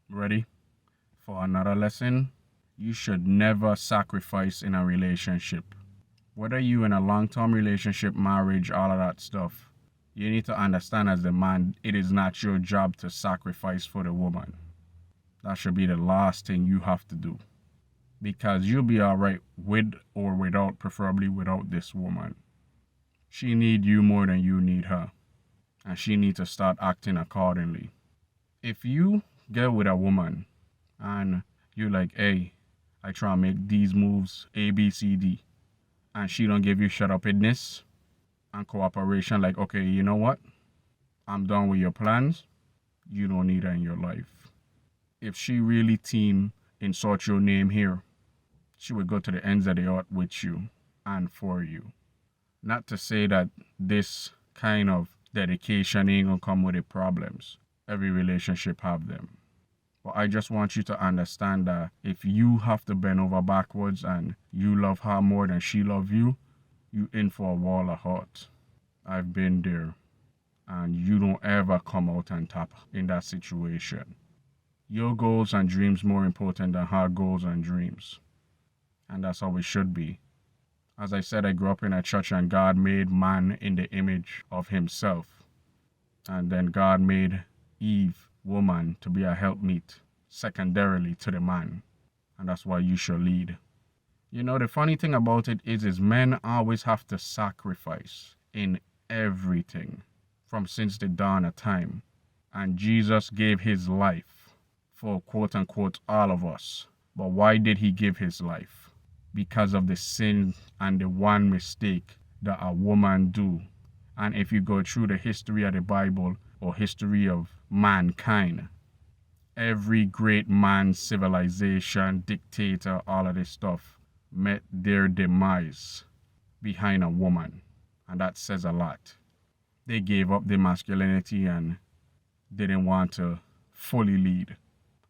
Ready for another lesson? You should never sacrifice in a relationship. Whether you in a long-term relationship, marriage, all of that stuff, you need to understand as the man, it is not your job to sacrifice for the woman. That should be the last thing you have to do. Because you'll be alright with or without, preferably without this woman. She need you more than you need her. And she needs to start acting accordingly. If you get with a woman and you're like, hey, I try to make these moves, A, B, C, D, and she don't give you shut upness and cooperation, like, okay, you know what? I'm done with your plans. You don't need her in your life. If she really team insult your name here, she would go to the ends of the earth with you and for you. Not to say that this kind of dedication ain't gonna come with the problems. Every relationship have them. But I just want you to understand that if you have to bend over backwards and you love her more than she love you in for a wall of hurt. I've been there. And you don't ever come out on top in that situation. Your goals and dreams more important than her goals and dreams. And that's how it should be. As I said, I grew up in a church and God made man in the image of himself. And then God made Eve, woman, to be a helpmeet, secondarily to the man. And that's why you should lead. You know, the funny thing about it is men always have to sacrifice in everything from since the dawn of time. And Jesus gave his life for quote unquote all of us. But why did he give his life? Because of the sin and the one mistake that a woman do. And if you go through the history of the Bible or history of mankind, every great man, civilization, dictator, all of this stuff met their demise behind a woman. And that says a lot. They gave up their masculinity and didn't want to fully lead.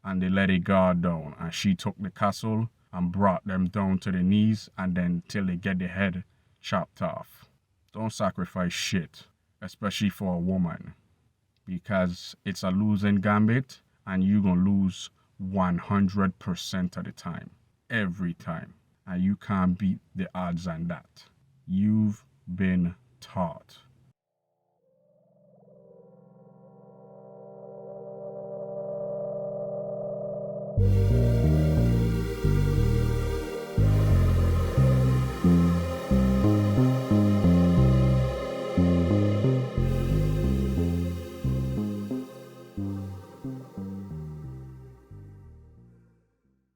And they let a guard down. And she took the castle and brought them down to the knees and then till they get their head chopped off. Don't sacrifice shit, especially for a woman. Because it's a losing gambit and you're going to lose 100% of the time. Every time. And you can't beat the odds on that. You've been taught.